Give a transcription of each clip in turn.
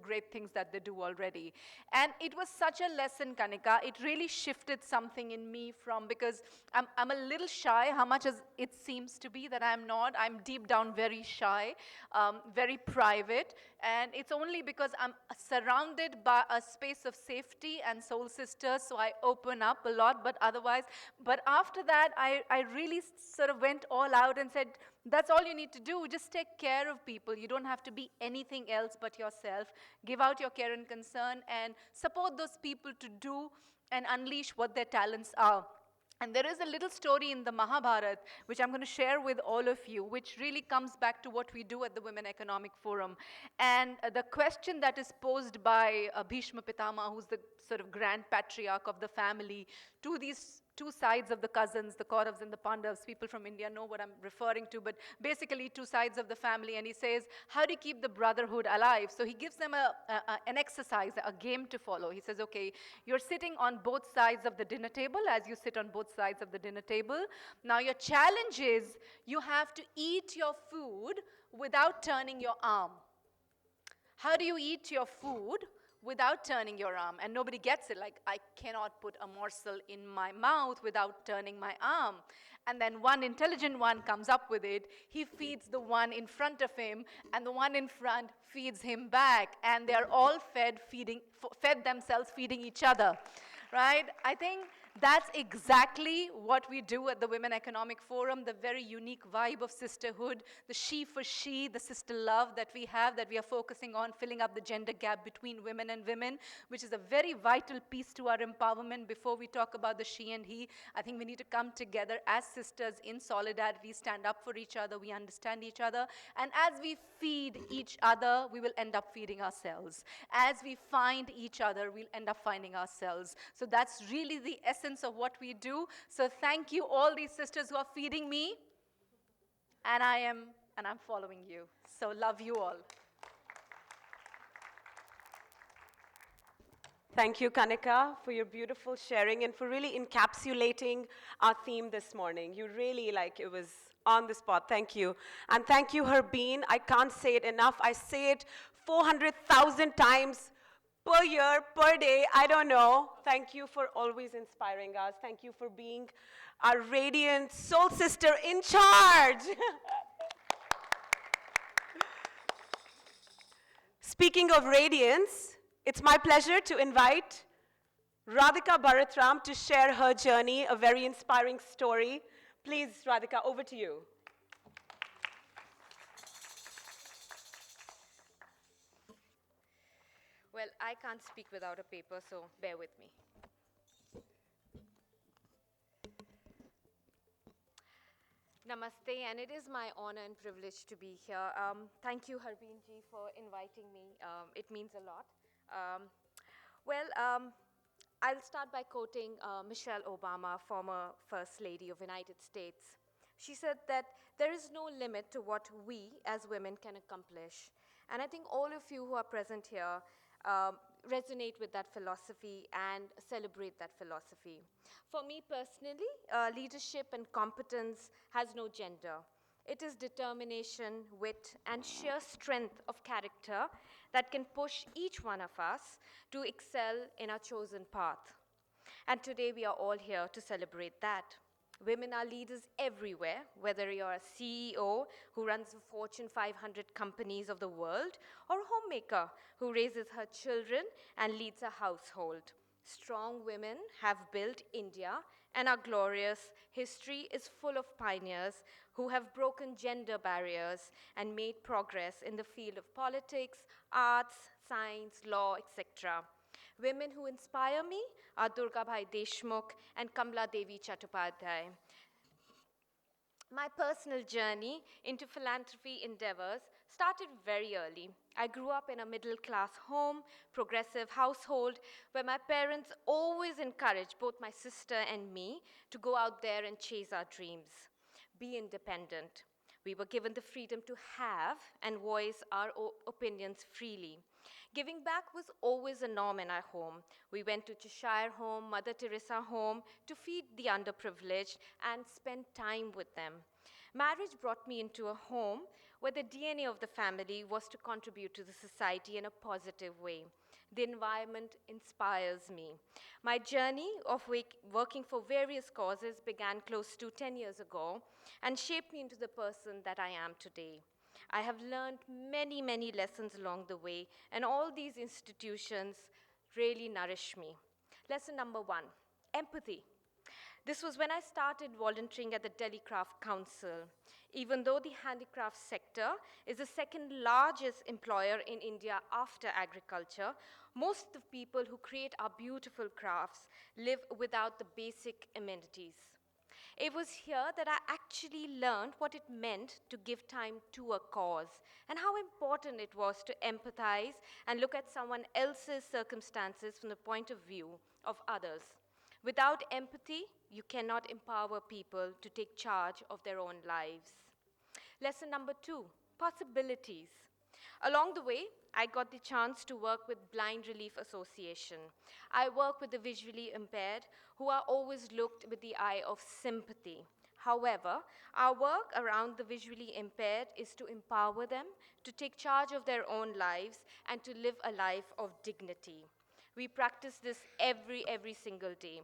great things that they do already. And it was such a lesson, Kanika. It really shifted something in me from, because I'm a little shy, how much as it seems to be that I'm not. I'm deep down very shy, very private. And it's only because I'm surrounded by a space of safety and soul sisters, so I open up a lot, but otherwise, but after that, I really sort of went all out and said, that's all you need to do. Just take care of people. You don't have to be anything else but yourself. Give out your care and concern and support those people to do and unleash what their talents are. And there is a little story in the Mahabharata, which I'm going to share with all of you, which really comes back to what we do at the Women Economic Forum. And the question that is posed by Bhishma Pitama, who's the sort of grand patriarch of the family, to these two sides of the cousins, the Kauravas and the Pandavas. People from India know what I'm referring to, but basically two sides of the family. And he says, how do you keep the brotherhood alive? So he gives them an exercise, a game to follow. He says, okay, you're sitting on both sides of the dinner table as you sit on both sides of the dinner table. Now your challenge is you have to eat your food without turning your arm. How do you eat your food without turning your arm? And nobody gets it. Like, I cannot put a morsel in my mouth without turning my arm. And then one intelligent one comes up with it. He feeds the one in front of him, and the one in front feeds him back. And they're all fed themselves, feeding each other. Right? I think that's exactly what we do at the Women Economic Forum, the very unique vibe of sisterhood, the she for she, the sister love that we have, that we are focusing on, filling up the gender gap between women and women, which is a very vital piece to our empowerment. Before we talk about the she and he, I think we need to come together as sisters in solidarity, stand up for each other, we understand each other, and as we feed each other, we will end up feeding ourselves. As we find each other, we'll end up finding ourselves. So that's really the essence of what we do. So thank you all these sisters who are feeding me, and I'm following you. So love you all. Thank you, Kanika, for your beautiful sharing and for really encapsulating our theme this morning. You really, it was on the spot. Thank you. And thank you, Harbeen. I can't say it enough. I say it 400,000 times per year, per day, I don't know. Thank you for always inspiring us. Thank you for being our radiant soul sister in charge. Speaking of radiance, it's my pleasure to invite Radhika Bharatram to share her journey, a very inspiring story. Please, Radhika, over to you. Well, I can't speak without a paper, so bear with me. Namaste, and it is my honor and privilege to be here. Thank you, Harbeen ji, for inviting me. It means a lot. I'll start by quoting Michelle Obama, former First Lady of the United States. She said that there is no limit to what we as women can accomplish. And I think all of you who are present here resonate with that philosophy and celebrate that philosophy. For me personally, leadership and competence has no gender. It is determination, wit, and sheer strength of character that can push each one of us to excel in our chosen path. And today we are all here to celebrate that. Women are leaders everywhere, whether you're a CEO who runs the Fortune 500 companies of the world, or a homemaker who raises her children and leads a household. Strong women have built India, and our glorious history is full of pioneers who have broken gender barriers and made progress in the field of politics, arts, science, law, etc. Women who inspire me are Durga Bhai Deshmukh and Kamla Devi Chattopadhyay. My personal journey into philanthropy endeavors started very early. I grew up in a middle-class home, progressive household, where my parents always encouraged both my sister and me to go out there and chase our dreams, be independent. We were given the freedom to have and voice our opinions freely. Giving back was always a norm in our home. We went to Cheshire Home, Mother Teresa Home to feed the underprivileged and spend time with them. Marriage brought me into a home where the DNA of the family was to contribute to the society in a positive way. The environment inspires me. My journey of working for various causes began close to 10 years ago and shaped me into the person that I am today. I have learned many, many lessons along the way, and all these institutions really nourish me. Lesson number one, empathy. This was when I started volunteering at the Delhi Craft Council. Even though the handicraft sector is the second largest employer in India after agriculture, most of the people who create our beautiful crafts live without the basic amenities. It was here that I actually learned what it meant to give time to a cause and how important it was to empathize and look at someone else's circumstances from the point of view of others. Without empathy, you cannot empower people to take charge of their own lives. Lesson number two, possibilities. Along the way, I got the chance to work with Blind Relief Association. I work with the visually impaired who are always looked with the eye of sympathy. However, our work around the visually impaired is to empower them, to take charge of their own lives, and to live a life of dignity. We practice this every single day.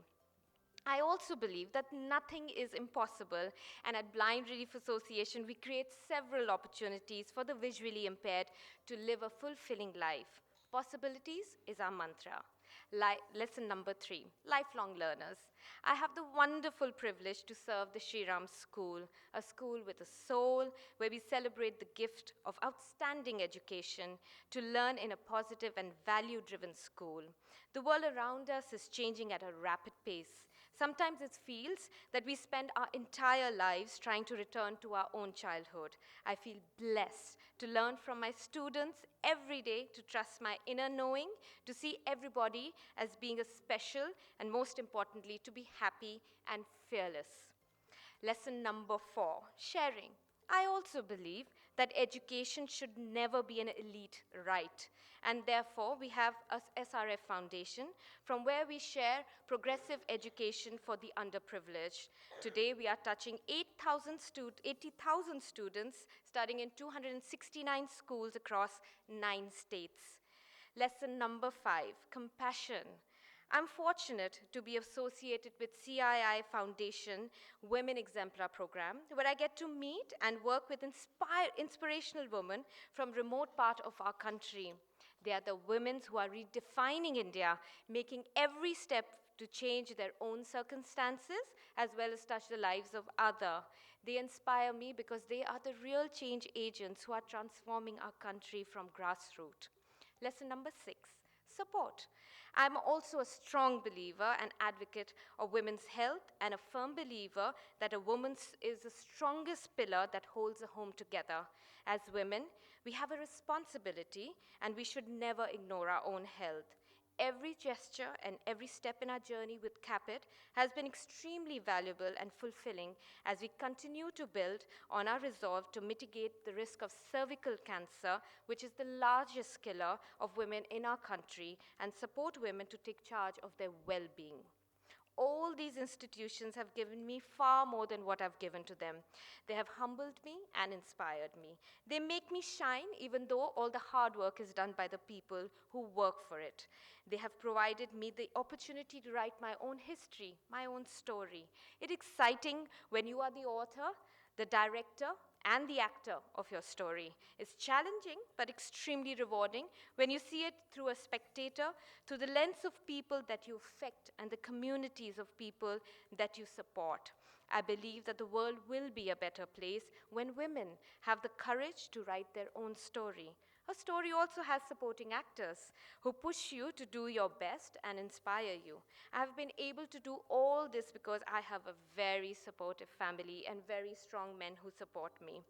I also believe that nothing is impossible, and at Blind Relief Association, we create several opportunities for the visually impaired to live a fulfilling life. Possibilities is our mantra. Lesson number three, lifelong learners. I have the wonderful privilege to serve the Shri Ram School, a school with a soul where we celebrate the gift of outstanding education to learn in a positive and value-driven school. The world around us is changing at a rapid pace. Sometimes it feels that we spend our entire lives trying to return to our own childhood. I feel blessed to learn from my students every day, to trust my inner knowing, to see everybody as being a special, and most importantly, to be happy and fearless. Lesson number four, sharing. I also believe that education should never be an elite right. And therefore, we have a SRF Foundation from where we share progressive education for the underprivileged. Today, we are touching 80,000 students studying in 269 schools across 9 states. Lesson number five, compassion. I'm fortunate to be associated with CII Foundation Women Exemplar Program, where I get to meet and work with inspirational women from remote part of our country. They are the women who are redefining India, making every step to change their own circumstances as well as touch the lives of others. They inspire me because they are the real change agents who are transforming our country from grassroots. Lesson number six, support. I'm also a strong believer and advocate of women's health and a firm believer that a woman is the strongest pillar that holds a home together. As women, we have a responsibility and we should never ignore our own health. Every gesture and every step in our journey with Capit has been extremely valuable and fulfilling as we continue to build on our resolve to mitigate the risk of cervical cancer, which is the largest killer of women in our country, and support women to take charge of their well-being. All these institutions have given me far more than what I've given to them. They have humbled me and inspired me. They make me shine even though all the hard work is done by the people who work for it. They have provided me the opportunity to write my own history, my own story. It's exciting when you are the author, the director, and the actor of your story. It's challenging but extremely rewarding when you see it through a spectator, through the lens of people that you affect and the communities of people that you support. I believe that the world will be a better place when women have the courage to write their own story. A story also has supporting actors who push you to do your best and inspire you. I have been able to do all this because I have a very supportive family and very strong men who support me.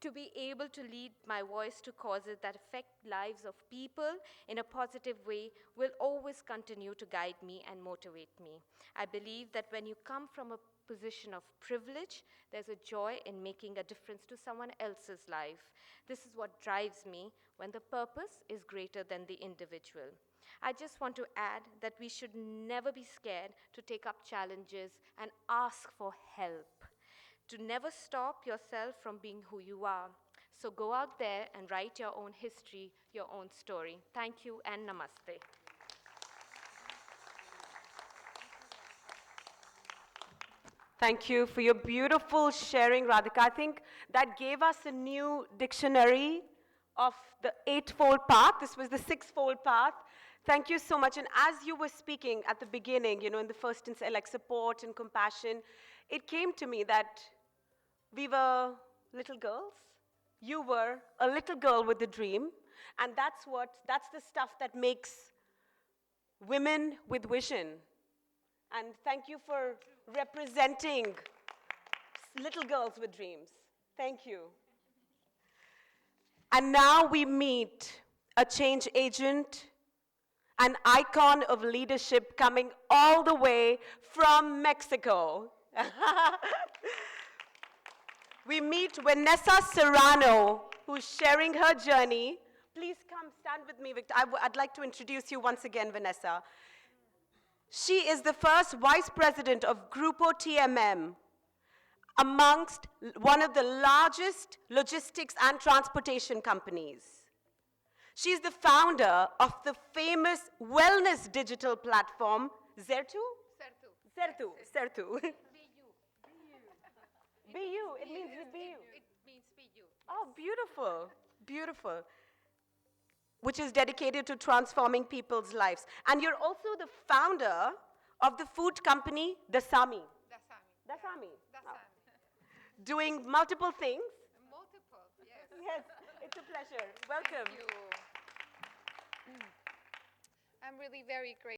To be able to lead my voice to causes that affect lives of people in a positive way will always continue to guide me and motivate me. I believe that when you come from a position of privilege, there's a joy in making a difference to someone else's life. This is what drives me when the purpose is greater than the individual. I just want to add that we should never be scared to take up challenges and ask for help. To never stop yourself from being who you are. So go out there and write your own history, your own story. Thank you and namaste. Thank you for your beautiful sharing, Radhika. I think that gave us a new dictionary of the eightfold path. This was the sixfold path. Thank you so much. And as you were speaking at the beginning, in the first instance, like support and compassion, it came to me that we were little girls. You were a little girl with a dream. And that's the stuff that makes women with vision. And thank you for representing little girls with dreams. Thank you. And now we meet a change agent, an icon of leadership coming all the way from Mexico. We meet Vanessa Serrano, who's sharing her journey. Please come stand with me, Victor. I'd like to introduce you once again, Vanessa. She is the first vice president of Grupo TMM, amongst one of the largest logistics and transportation companies. She's the founder of the famous wellness digital platform, Zertu? Zertu. Zertu. BU. It means BU. It means BU. Oh, beautiful. Beautiful. Which is dedicated to transforming people's lives. And you're also the founder of the food company, Dasami. Dasami. Doing multiple things. Multiple, yes. Yes, it's a pleasure. Welcome. Thank you. I'm really very grateful.